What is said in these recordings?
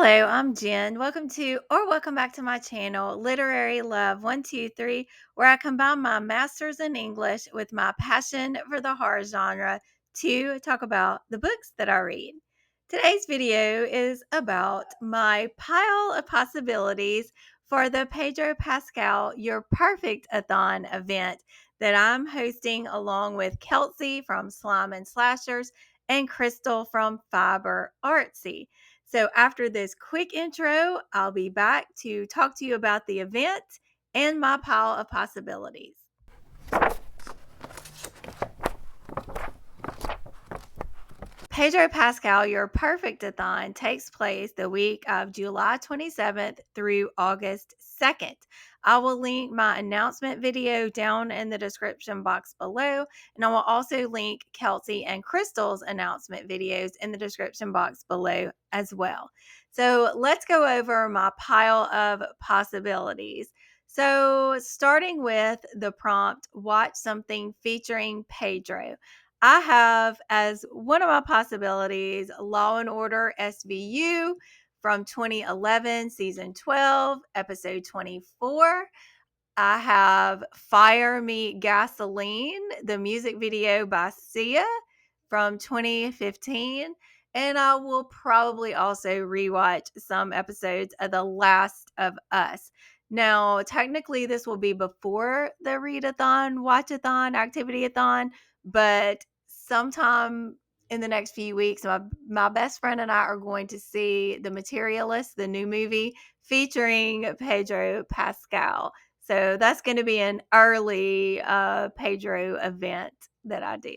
Hello, I'm Jen. Welcome back to my channel, Literary Love 123, where I combine my master's in English with my passion for the horror genre to talk about the books that I read. Today's video is about my pile of possibilities for the Pedro Pascal Your Perfect-A-Thon event that I'm hosting along with Kelsi from Slime and Slashers and Crystal from Fiber Artsy. So, after this quick intro, I'll be back to talk to you about the event and my pile of possibilities. Pedro Pascal Your Perfect-A-Thon takes place the week of July 27th through August 2nd. I will link my announcement video down in the description box below, and I will also link Kelsi and Crystal's announcement videos in the description box below as well. So let's go over my pile of possibilities. So starting with the prompt, watch something featuring Pedro. I have as one of my possibilities Law and Order SVU from 2011, season 12, episode 24. I have Fire Me Gasoline, the music video by Sia from 2015. And I will probably also rewatch some episodes of The Last of Us. Now, technically, this will be before the read-a-thon, watch-a-thon, activity-a-thon, but sometime in the next few weeks, my best friend and I are going to see The Materialist, the new movie featuring Pedro Pascal. So that's going to be an early Pedro event that I do.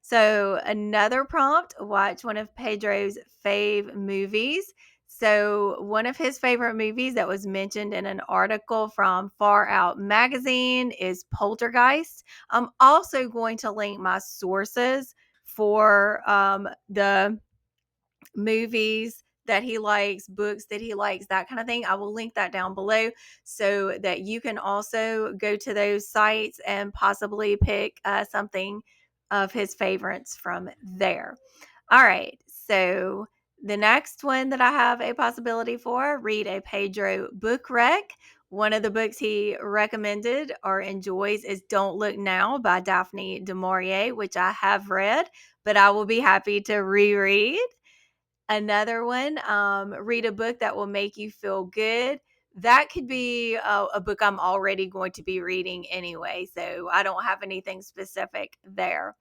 So another prompt, watch one of Pedro's fave movies. So one of his favorite movies that was mentioned in an article from Far Out magazine is Poltergeist. I'm also going to link my sources for the movies that he likes, books that he likes, that kind of thing. I will link that down below so that you can also go to those sites and possibly pick something of his favorites from there. All right. So the next one that I have a possibility for, read a Pedro book rec. One of the books he recommended or enjoys is Don't Look Now by Daphne du Maurier, which I have read, but I will be happy to reread. Another one, read a book that will make you feel good. That could be a book I'm already going to be reading anyway, so I don't have anything specific there.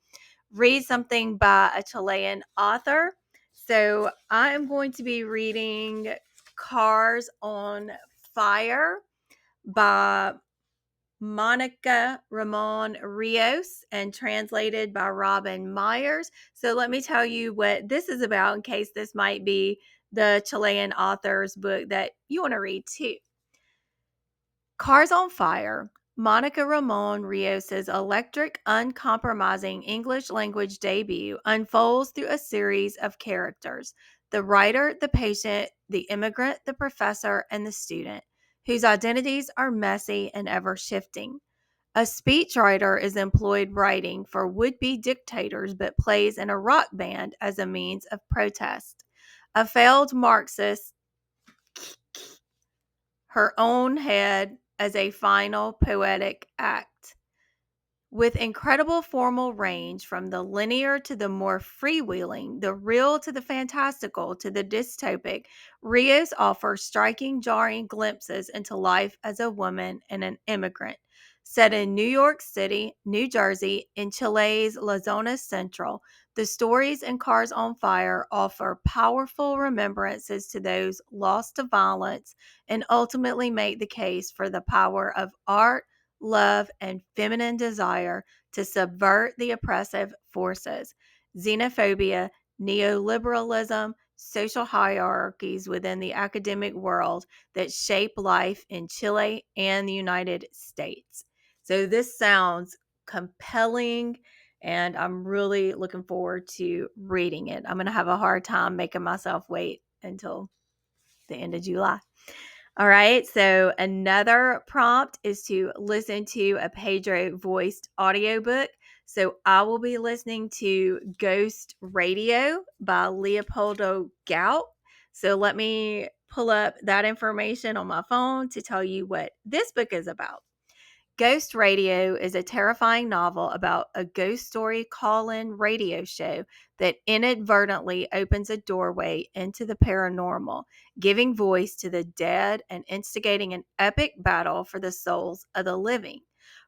Read something by a Chilean author. So I am going to be reading Cars on Fire by Monica Ramon Rios and translated by Robin Myers. So let me tell you what this is about in case this might be the Chilean author's book that you want to read too. Cars on Fire, Monica Ramon Rios' electric, uncompromising English language debut unfolds through a series of characters: the writer, the patient, the immigrant, the professor, and the student, whose identities are messy and ever shifting. A speechwriter is employed writing for would-be dictators but plays in a rock band as a means of protest. A failed Marxist, her own head as a final poetic act. With incredible formal range from the linear to the more freewheeling, the real to the fantastical to the dystopic, Rios offers striking, jarring glimpses into life as a woman and an immigrant. Set in New York City, New Jersey, in Chile's La Zona Central, the stories in Cars on Fire offer powerful remembrances to those lost to violence and ultimately make the case for the power of art, love, and feminine desire to subvert the oppressive forces, xenophobia, neoliberalism, social hierarchies within the academic world that shape life in Chile and the United States. So this sounds compelling, and I'm really looking forward to reading it. I'm going to have a hard time making myself wait until the end of July. All right, so another prompt is to listen to a Pedro voiced audiobook. So I will be listening to Ghost Radio by Leopoldo Gout. So let me pull up that information on my phone to tell you what this book is about. Ghost Radio is a terrifying novel about a ghost story call-in radio show that inadvertently opens a doorway into the paranormal, giving voice to the dead and instigating an epic battle for the souls of the living.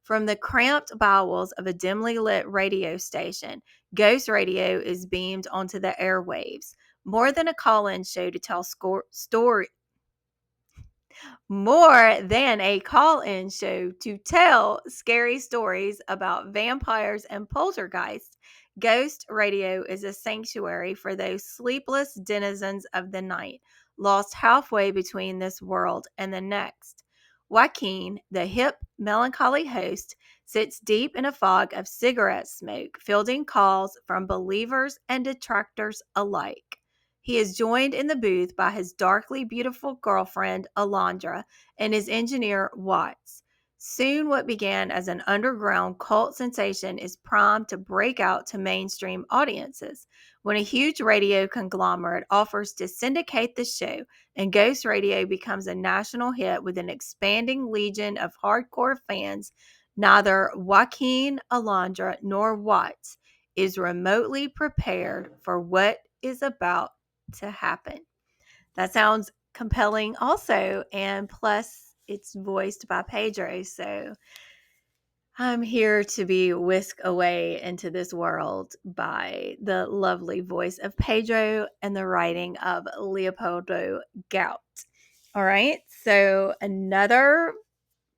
From the cramped bowels of a dimly lit radio station, Ghost Radio is beamed onto the airwaves. More than a call-in show to tell story more than a call-in show to tell scary stories about vampires and poltergeists, Ghost Radio is a sanctuary for those sleepless denizens of the night, lost halfway between this world and the next. Joaquin, the hip, melancholy host, sits deep in a fog of cigarette smoke, fielding calls from believers and detractors alike. He is joined in the booth by his darkly beautiful girlfriend, Alondra, and his engineer, Watts. Soon, what began as an underground cult sensation is primed to break out to mainstream audiences when a huge radio conglomerate offers to syndicate the show, and Ghost Radio becomes a national hit with an expanding legion of hardcore fans. Neither Joaquin, Alondra, nor Watts is remotely prepared for what is about to happen. That sounds compelling also, and plus it's voiced by Pedro, so I'm here to be whisked away into this world by the lovely voice of Pedro and the writing of Leopoldo Gout. All right, so another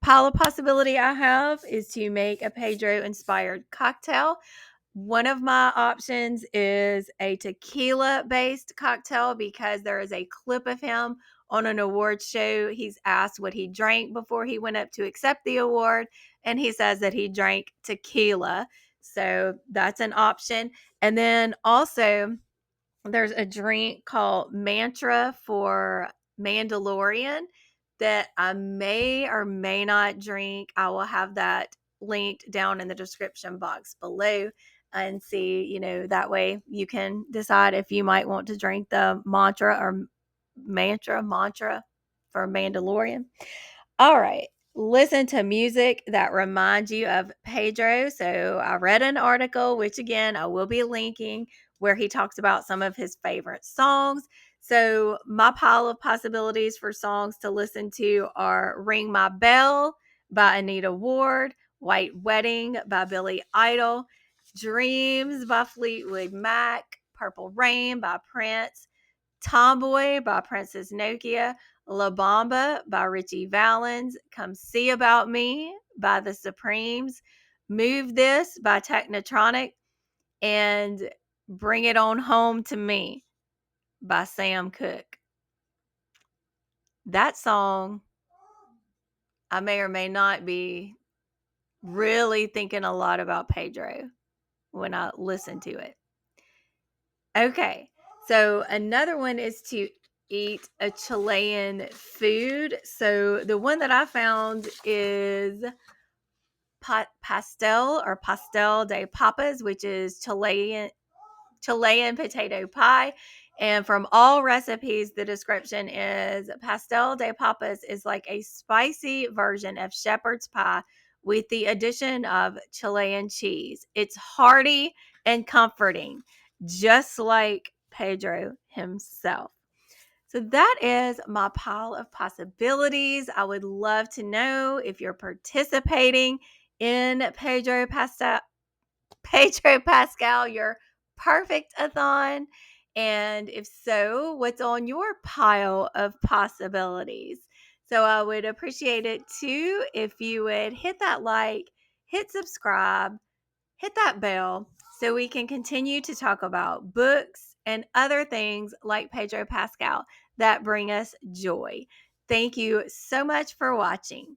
pile of possibility I have is to make a Pedro inspired cocktail. One of my options is a tequila based cocktail because there is a clip of him on an award show. He's asked what he drank before he went up to accept the award, and he says that he drank tequila. So that's an option. And then also, there's a drink called Mantra for Mandalorian that I may or may not drink. I will have that linked down in the description box below and see, that way you can decide if you might want to drink the mantra for Mandalorian. All right. Listen to music that reminds you of Pedro. So I read an article, which again, I will be linking, where he talks about some of his favorite songs. So my pile of possibilities for songs to listen to are Ring My Bell by Anita Ward, White Wedding by Billy Idol, Dreams by Fleetwood Mac, Purple Rain by Prince, Tomboy by Princess Nokia, La Bamba by Richie Valens, Come See About Me by The Supremes, Move This by Technotronic, and Bring It On Home to Me by Sam Cooke. That song, I may or may not be really thinking a lot about Pedro when I listen to it. Okay, so another one is to eat a Chilean food. So the one that I found is pastel de papas, which is Chilean potato pie. And from all recipes, the description is pastel de papas is like a spicy version of shepherd's pie with the addition of Chilean cheese. It's hearty and comforting, just like Pedro himself. So that is my pile of possibilities. I would love to know if you're participating in Pedro Pascal, your Perfect-A-Thon. And if so, what's on your pile of possibilities? So I would appreciate it too if you would hit that like, hit subscribe, hit that bell so we can continue to talk about books and other things like Pedro Pascal that bring us joy. Thank you so much for watching.